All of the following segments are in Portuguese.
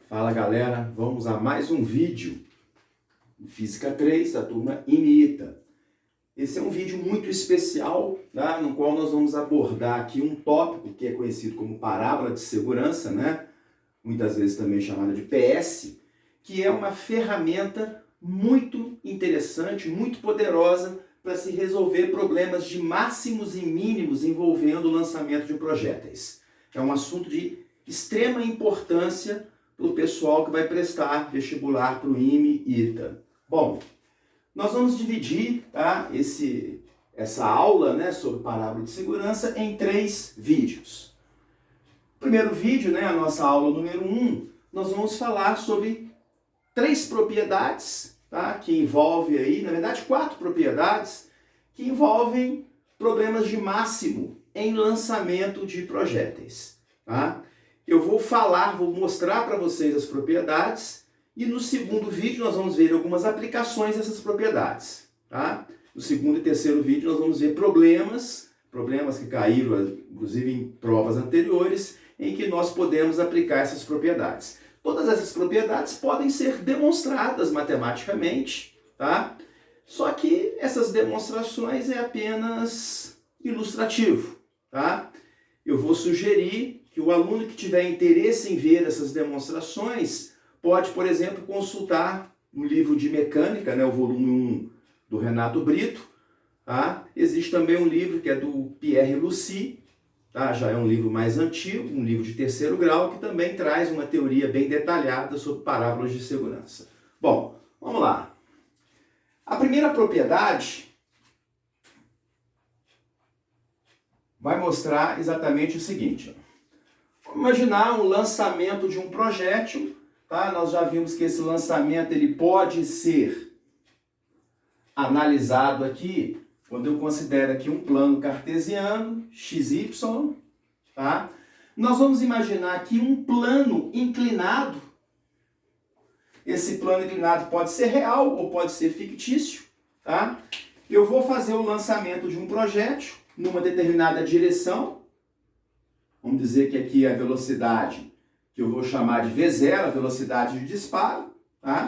Fala galera, vamos a mais um vídeo de Física 3 da turma IMITA. Esse é um vídeo muito especial, tá? No qual nós vamos abordar aqui um tópico que é conhecido como parábola de segurança, né? Muitas vezes também chamada de PS, que é uma ferramenta muito interessante, muito poderosa para se resolver problemas de máximos e mínimos envolvendo o lançamento de projéteis. É um assunto de extrema importância para o pessoal que vai prestar vestibular para o IME-ITA. Bom, nós vamos dividir, tá, essa aula, né, sobre parábola de segurança em 3 vídeos. Primeiro vídeo, né, a nossa aula número 1, nós vamos falar sobre 3 propriedades, tá, que envolvem aí, na verdade 4 propriedades, que envolvem problemas de máximo em lançamento de projéteis. Tá? Eu vou mostrar para vocês as propriedades e no segundo vídeo nós vamos ver algumas aplicações dessas propriedades. Tá? No segundo e terceiro vídeo nós vamos ver problemas que caíram inclusive em provas anteriores, em que nós podemos aplicar essas propriedades. Todas essas propriedades podem ser demonstradas matematicamente, tá? Só que essas demonstrações é apenas ilustrativo, tá? Eu vou sugerir que o aluno que tiver interesse em ver essas demonstrações pode, por exemplo, consultar um livro de mecânica, né, o volume 1 do Renato Brito. Tá? Existe também um livro que é do Pierre Lucy, tá? Já é um livro mais antigo, um livro de terceiro grau, que também traz uma teoria bem detalhada sobre parábolas de segurança. Bom, vamos lá. A primeira propriedade vai mostrar exatamente o seguinte. Vamos imaginar um lançamento de um projétil. Tá? Nós já vimos que esse lançamento ele pode ser analisado aqui quando eu considero aqui um plano cartesiano, XY. Tá? Nós vamos imaginar aqui um plano inclinado. Esse plano inclinado pode ser real ou pode ser fictício. Tá? Eu vou fazer o lançamento de um projétil numa determinada direção. Vamos dizer que aqui é a velocidade, que eu vou chamar de V0, a velocidade de disparo. Tá?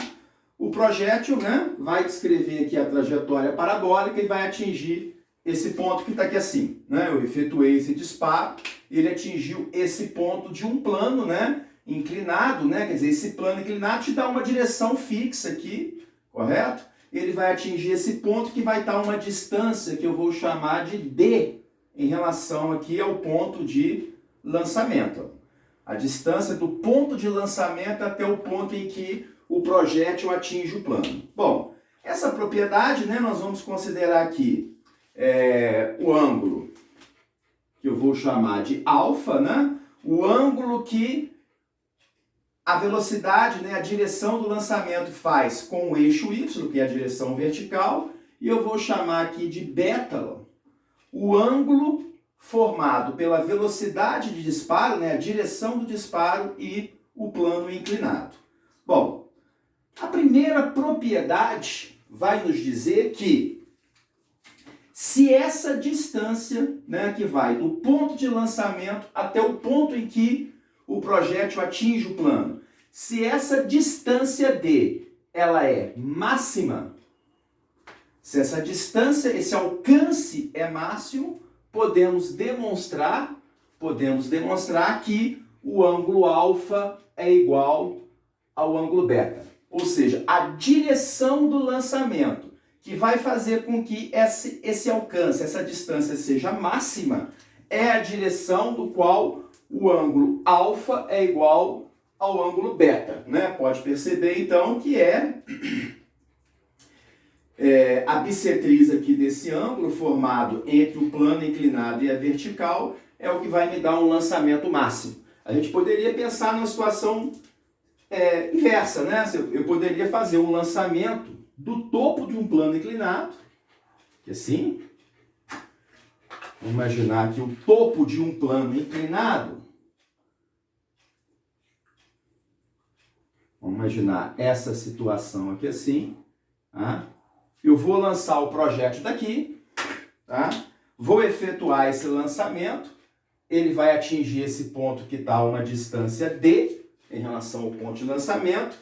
O projétil, né, vai descrever aqui a trajetória parabólica e vai atingir esse ponto que está aqui assim. Né? Eu efetuei esse disparo, ele atingiu esse ponto de um plano, né, inclinado, né? Quer dizer, esse plano inclinado te dá uma direção fixa aqui, correto? Ele vai atingir esse ponto que vai estar uma distância que eu vou chamar de D em relação aqui ao ponto de lançamento. A distância do ponto de lançamento até o ponto em que o projétil atinge o plano. Bom, essa propriedade, né, nós vamos considerar aqui o ângulo, que eu vou chamar de alfa, né? O ângulo que a velocidade, né, a direção do lançamento faz com o eixo Y, que é a direção vertical, e eu vou chamar aqui de beta, o ângulo formado pela velocidade de disparo, né, a direção do disparo e o plano inclinado. Bom, a primeira propriedade vai nos dizer que se essa distância, né, que vai do ponto de lançamento até o ponto em que o projétil atinge o plano, se essa distância D ela é máxima, se essa distância, esse alcance é máximo, podemos demonstrar que o ângulo alfa é igual ao ângulo beta. Ou seja, a direção do lançamento que vai fazer com que esse alcance, essa distância seja máxima, é a direção do qual o ângulo alfa é igual ao ângulo beta. Né? Pode perceber, então, que a bissetriz aqui desse ângulo formado entre o plano inclinado e a vertical é o que vai me dar um lançamento máximo. A gente poderia pensar numa situação inversa, né? Eu poderia fazer um lançamento do topo de um plano inclinado, que assim, vamos imaginar que o topo de um plano inclinado, vamos imaginar essa situação aqui assim, tá? Eu vou lançar o projétil daqui, tá? Vou efetuar esse lançamento, ele vai atingir esse ponto que está a uma distância D, em relação ao ponto de lançamento,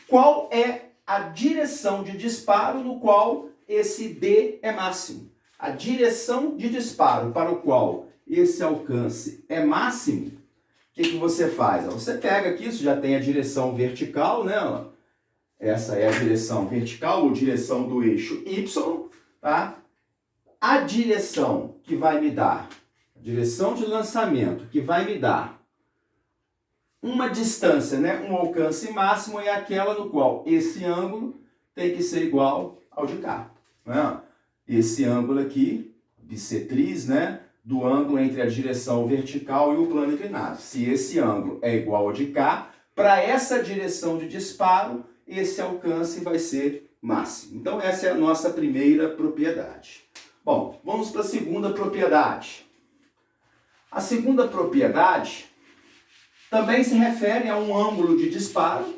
qual é a direção de disparo no qual esse D é máximo. A direção de disparo para o qual esse alcance é máximo, o que você faz? Você pega aqui, isso já tem a direção vertical, né? Essa é a direção vertical, ou direção do eixo Y, tá? A direção que vai me dar, a direção de lançamento que vai me dar uma distância, né? Um alcance máximo é aquela no qual esse ângulo tem que ser igual ao de cá, né? Esse ângulo aqui, bissetriz, né? Do ângulo entre a direção vertical e o plano inclinado. Se esse ângulo é igual ao de cá, para essa direção de disparo, esse alcance vai ser máximo. Então, essa é a nossa primeira propriedade. Bom, vamos para a segunda propriedade. A segunda propriedade também se refere a um ângulo de disparo,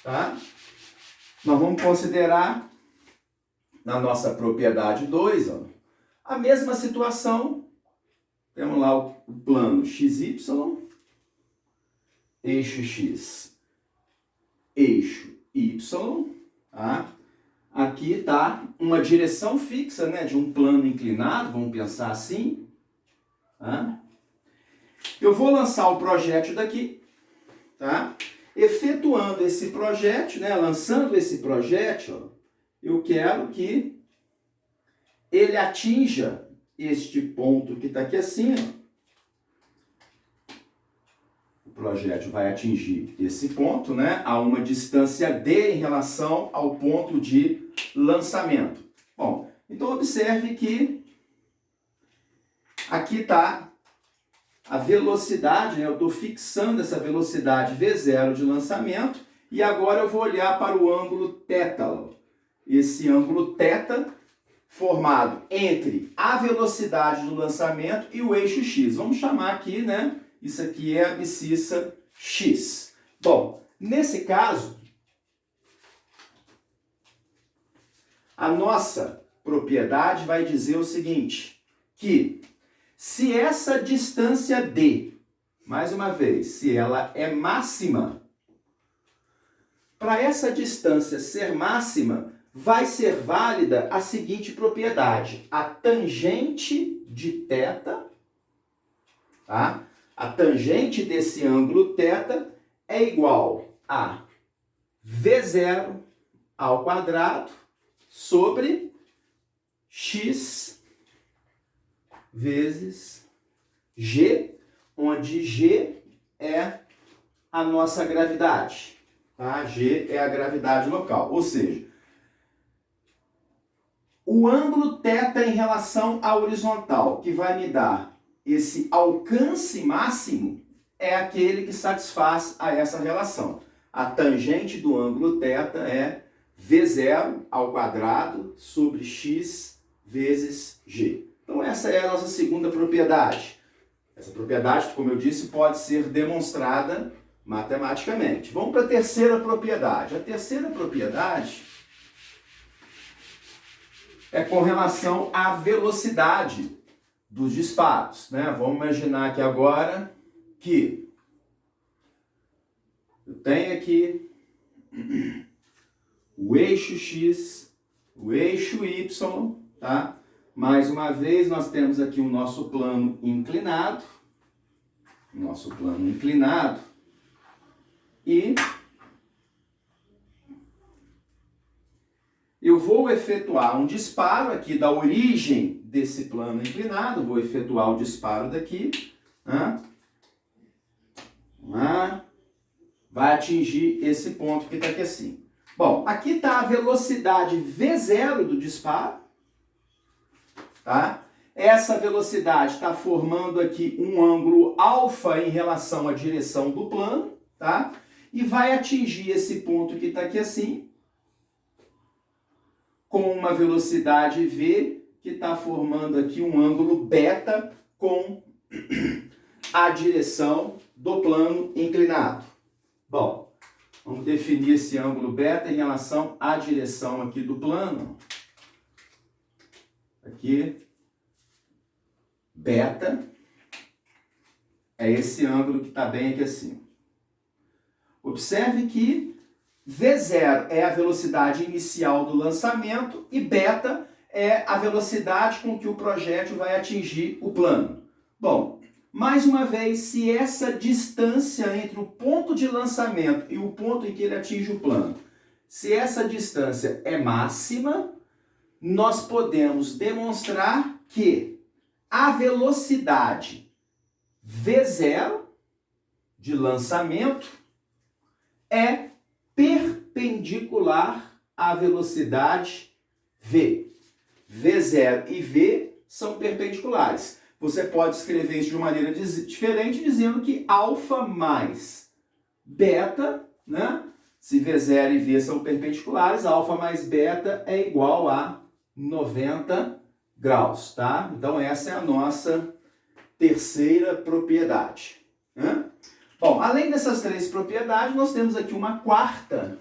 tá? Nós vamos considerar, na nossa propriedade 2, ó, a mesma situação. Temos lá o plano XY, eixo X, eixo Y, tá? Aqui está uma direção fixa, né, de um plano inclinado, vamos pensar assim. Tá? Eu vou lançar o projétil daqui, tá? Efetuando esse projétil, né, lançando esse projétil, eu quero que ele atinja este ponto que está aqui assim, ó. O projétil vai atingir esse ponto, né, a uma distância D em relação ao ponto de lançamento. Bom, então observe que aqui está a velocidade, né, eu estou fixando essa velocidade V0 de lançamento e agora eu vou olhar para o ângulo θ. Esse ângulo θ formado entre a velocidade do lançamento e o eixo X. Vamos chamar aqui, né? Isso aqui é a abscissa X. Bom, nesse caso, a nossa propriedade vai dizer o seguinte, que se essa distância D, mais uma vez, se ela é máxima, para essa distância ser máxima, vai ser válida a seguinte propriedade. A tangente de θ, tá? A tangente desse ângulo θ é igual a V0 ao quadrado sobre X vezes G, onde G é a nossa gravidade. Tá? G é a gravidade local, ou seja, o ângulo θ em relação à horizontal, que vai me dar esse alcance máximo, é aquele que satisfaz a essa relação. A tangente do ângulo θ é V0 ao quadrado sobre X vezes G. Então essa é a nossa segunda propriedade. Essa propriedade, como eu disse, pode ser demonstrada matematicamente. Vamos para a terceira propriedade. A terceira propriedade é com relação à velocidade dos disparos, né? Vamos imaginar aqui agora que eu tenho aqui o eixo X, o eixo Y, tá? Mais uma vez, nós temos aqui o nosso plano inclinado, e eu vou efetuar um disparo aqui da origem desse plano inclinado, vou efetuar o disparo daqui, né? Vai atingir esse ponto que está aqui assim. Bom, aqui está a velocidade V0 do disparo, tá? Essa velocidade está formando aqui um ângulo alfa em relação à direção do plano, tá? E vai atingir esse ponto que está aqui assim, com uma velocidade V, que está formando aqui um ângulo beta com a direção do plano inclinado. Bom, vamos definir esse ângulo beta em relação à direção aqui do plano. Aqui, beta é esse ângulo que está bem aqui assim. Observe que V0 é a velocidade inicial do lançamento e beta é a velocidade com que o projétil vai atingir o plano. Bom, mais uma vez, se essa distância entre o ponto de lançamento e o ponto em que ele atinge o plano, se essa distância é máxima, nós podemos demonstrar que a velocidade V0 de lançamento é perpendicular à velocidade V. V0 e V são perpendiculares. Você pode escrever isso de uma maneira diferente, dizendo que alfa mais beta, né? Se V0 e V são perpendiculares, alfa mais beta é igual a 90 graus, tá? Então essa é a nossa terceira propriedade, né? Bom, além dessas três propriedades, nós temos aqui uma quarta,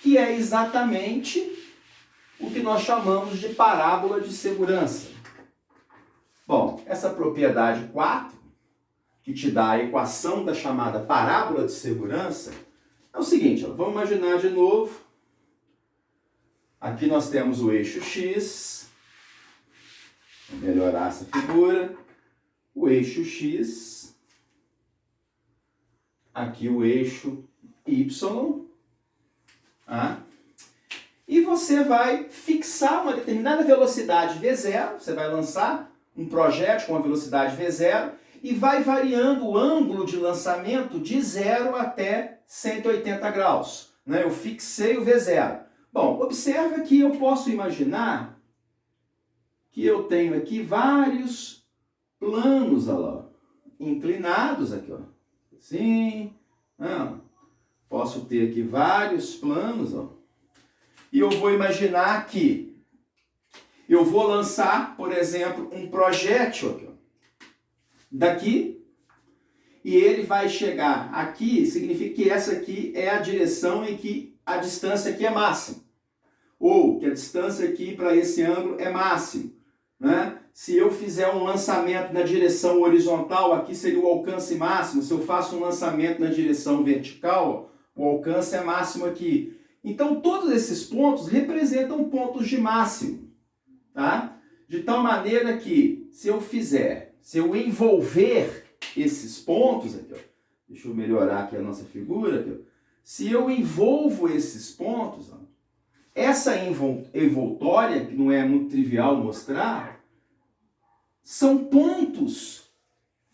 que é exatamente o que nós chamamos de parábola de segurança. Bom, essa propriedade 4, que te dá a equação da chamada parábola de segurança, é o seguinte, ó, vamos imaginar de novo. Aqui nós temos o eixo X, vou melhorar essa figura, o eixo X, aqui o eixo Y, tá? E você vai fixar uma determinada velocidade V0, você vai lançar um projétil com a velocidade V0 e vai variando o ângulo de lançamento de 0 até 180 graus. Né? Eu fixei o V0. Bom, observa que eu posso imaginar que eu tenho aqui vários planos, olha lá, inclinados aqui, ó. Assim, posso ter aqui vários planos, ó. E eu vou imaginar que eu vou lançar, por exemplo, um projétil aqui, ó, daqui, e ele vai chegar aqui, significa que essa aqui é a direção em que a distância aqui é máxima. Ou que a distância aqui para esse ângulo é máximo, né? Se eu fizer um lançamento na direção horizontal, aqui seria o alcance máximo. Se eu faço um lançamento na direção vertical, o alcance é máximo aqui. Então, todos esses pontos representam pontos de máximo, tá? De tal maneira que, se eu envolver esses pontos aqui, ó, deixa eu melhorar aqui a nossa figura, aqui, ó, se eu envolvo esses pontos, ó, essa envoltória, que não é muito trivial mostrar, são pontos,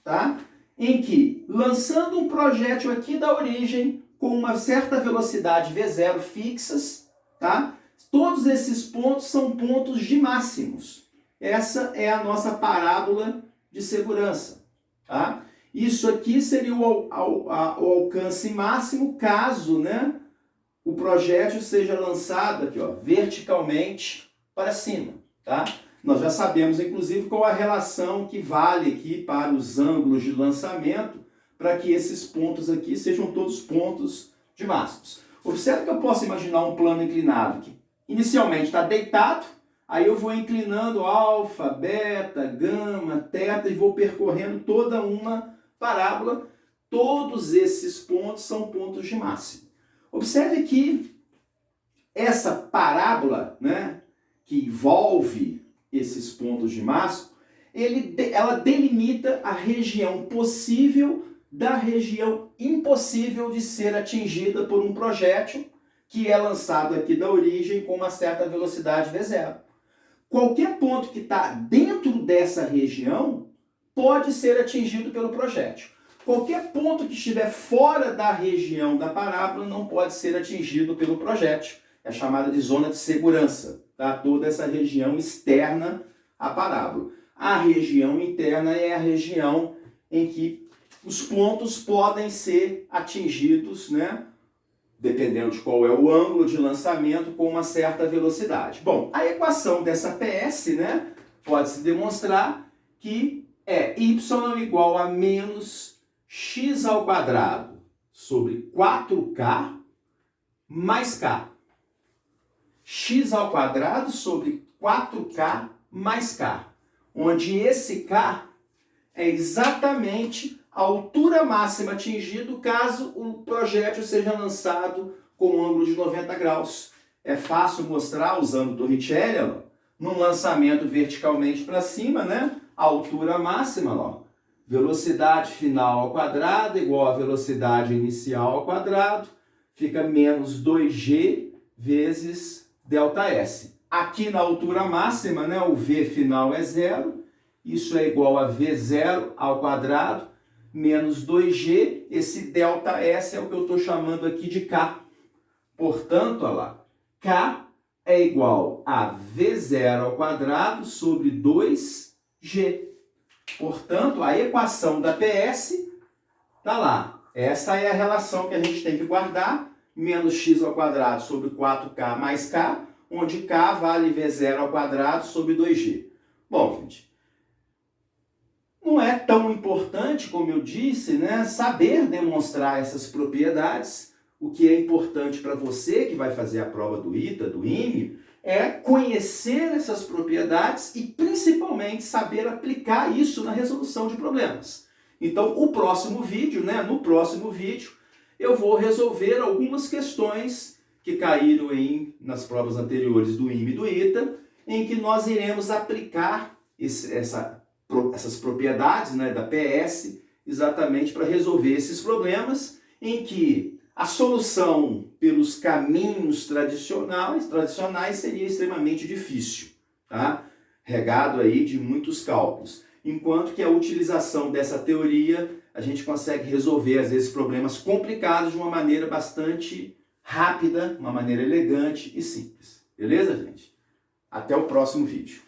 tá? Em que, lançando um projétil aqui da origem, com uma certa velocidade V0 fixas, tá? Todos esses pontos são pontos de máximos. Essa é a nossa parábola de segurança, tá? Isso aqui seria o alcance máximo caso, né, o projétil seja lançado aqui, ó, verticalmente para cima, tá? Nós já sabemos, inclusive, qual a relação que vale aqui para os ângulos de lançamento, para que esses pontos aqui sejam todos pontos de máximos. Observe que eu posso imaginar um plano inclinado que inicialmente está deitado, aí eu vou inclinando alfa, beta, gama, teta e vou percorrendo toda uma parábola. Todos esses pontos são pontos de máximo. Observe que essa parábola, né, que envolve esses pontos de máximo, ela delimita a região possível da região impossível de ser atingida por um projétil que é lançado aqui da origem com uma certa velocidade V0. Qualquer ponto que está dentro dessa região pode ser atingido pelo projétil. Qualquer ponto que estiver fora da região da parábola não pode ser atingido pelo projétil. É chamada de zona de segurança, tá? Toda essa região externa à parábola. A região interna é a região em que os pontos podem ser atingidos, né, dependendo de qual é o ângulo de lançamento, com uma certa velocidade. Bom, a equação dessa PS, né, pode-se demonstrar que é y igual a menos x ao quadrado sobre 4k mais k. X ao quadrado sobre 4k mais k, onde esse k é exatamente a altura máxima atingida caso o projétil seja lançado com um ângulo de 90 graus. É fácil mostrar usando o Torricelli, num lançamento verticalmente para cima, né? A altura máxima, ó, velocidade final ao quadrado igual a velocidade inicial ao quadrado, fica menos 2g vezes ΔS. Aqui na altura máxima, né, o V final é zero, isso é igual a V0 ao quadrado, menos 2g, esse ΔS é o que eu estou chamando aqui de K. Portanto, olha lá, K é igual a V0 ao quadrado sobre 2g. Portanto, a equação da PS está lá. Essa é a relação que a gente tem que guardar, menos x ao quadrado sobre 4k mais k, onde k vale V0 ao quadrado sobre 2g. Bom, gente, não é tão importante, como eu disse, né, saber demonstrar essas propriedades. O que é importante para você que vai fazer a prova do ITA, do IME, é conhecer essas propriedades e principalmente saber aplicar isso na resolução de problemas. Então, no próximo vídeo, eu vou resolver algumas questões que caíram nas provas anteriores do IME e do ITA, em que nós iremos aplicar essas propriedades, né, da PS exatamente para resolver esses problemas, em que a solução pelos caminhos tradicionais seria extremamente difícil, tá? Regado aí de muitos cálculos. Enquanto que a utilização dessa teoria, a gente consegue resolver, às vezes, problemas complicados de uma maneira bastante rápida, uma maneira elegante e simples. Beleza, gente? Até o próximo vídeo.